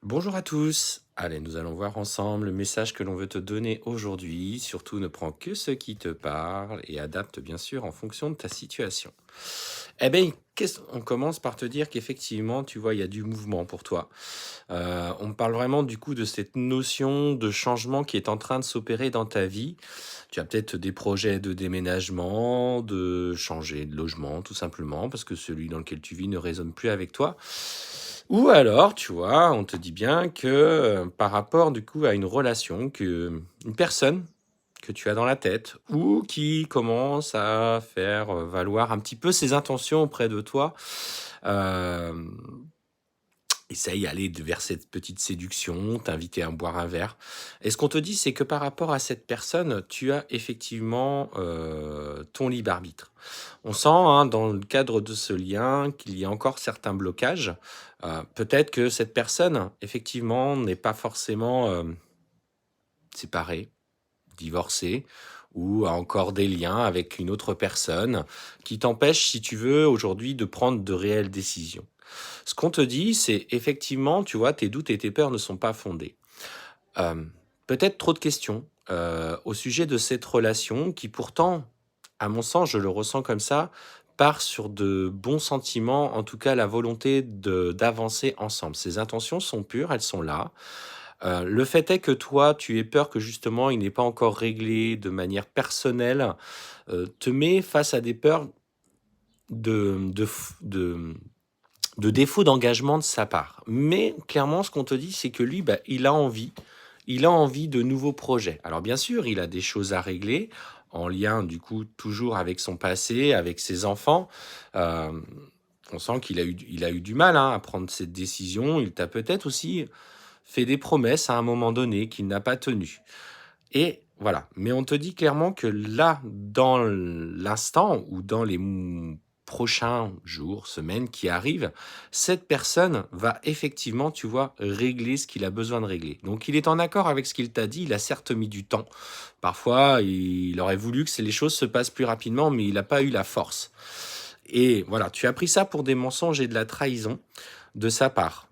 Bonjour à tous. Allez, nous allons voir ensemble le message que l'on veut te donner aujourd'hui. Surtout, ne prends que ce qui te parle et adapte bien sûr en fonction de ta situation. Eh bien, on commence par te dire qu'effectivement, tu vois, il y a du mouvement pour toi. On parle vraiment du coup de cette notion de changement qui est en train de s'opérer dans ta vie. Tu as peut-être des projets de déménagement, de changer de logement, tout simplement, parce que celui dans lequel tu vis ne résonne plus avec toi. Ou alors, tu vois, on te dit bien que par rapport du coup à une relation, une personne que tu as dans la tête ou qui commence à faire valoir un petit peu ses intentions auprès de toi, euh, essaye d'aller vers cette petite séduction, t'inviter à boire un verre. Et ce qu'on te dit, c'est que par rapport à cette personne, tu as effectivement ton libre arbitre. On sent hein, dans le cadre de ce lien qu'il y a encore certains blocages. Peut-être que cette personne, effectivement, n'est pas forcément séparée, divorcée, ou a encore des liens avec une autre personne qui t'empêche, si tu veux, aujourd'hui de prendre de réelles décisions. Ce qu'on te dit, c'est effectivement, tu vois, tes doutes et tes peurs ne sont pas fondés. Euh, Peut-être trop de questions au sujet de cette relation qui pourtant, à mon sens, je le ressens comme ça, part sur de bons sentiments, en tout cas la volonté d'avancer ensemble. Ces intentions sont pures, elles sont là. Le fait est que toi, tu aies peur que justement il n'est pas encore réglé de manière personnelle, te met face à des peurs de, de défaut d'engagement de sa part. Mais clairement, ce qu'on te dit, c'est que lui, bah, il a envie de nouveaux projets. Alors bien sûr, il a des choses à régler, en lien du coup toujours avec son passé, avec ses enfants. Euh, on sent il a eu du mal hein, à prendre cette décision. Il t'a peut-être aussi fait des promesses à un moment donné qu'il n'a pas tenues. Et voilà. Mais on te dit clairement que là, dans l'instant ou dans les prochains jours, semaines qui arrivent, cette personne va effectivement, tu vois, régler ce qu'il a besoin de régler. Donc il est en accord avec ce qu'il t'a dit, il a certes mis du temps. Parfois, il aurait voulu que les choses se passent plus rapidement, mais il n'a pas eu la force. Et voilà, tu as pris ça pour des mensonges et de la trahison de sa part.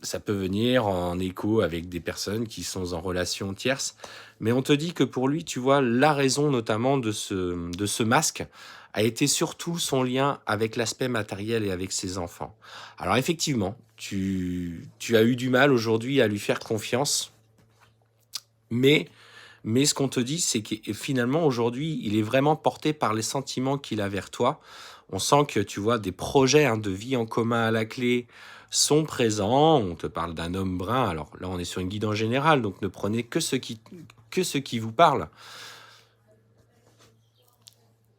Ça peut venir en écho avec des personnes qui sont en relation tierce, mais on te dit que pour lui, tu vois, la raison notamment de ce masque a été surtout son lien avec l'aspect matériel et avec ses enfants. Alors effectivement, tu as eu du mal aujourd'hui à lui faire confiance, mais, mais ce qu'on te dit, c'est que finalement aujourd'hui, il est vraiment porté par les sentiments qu'il a vers toi. On sent que tu vois des projets hein, de vie en commun à la clé sont présents. On te parle d'un homme brun. Alors là, on est sur une guide en général, donc ne prenez que ce qui vous parle.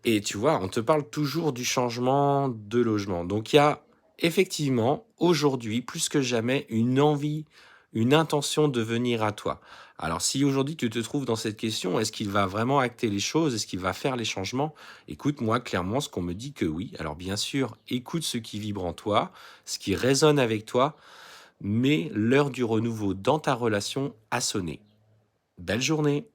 Et tu vois, on te parle toujours du changement de logement. Donc il y a effectivement aujourd'hui, plus que jamais, une envie, une intention de venir à toi. Alors si aujourd'hui tu te trouves dans cette question, est-ce qu'il va vraiment acter les choses? Est-ce qu'il va faire les changements? Écoute, moi, clairement, ce qu'on me dit que oui. Alors bien sûr, écoute ce qui vibre en toi, ce qui résonne avec toi, mais l'heure du renouveau dans ta relation a sonné. Belle journée!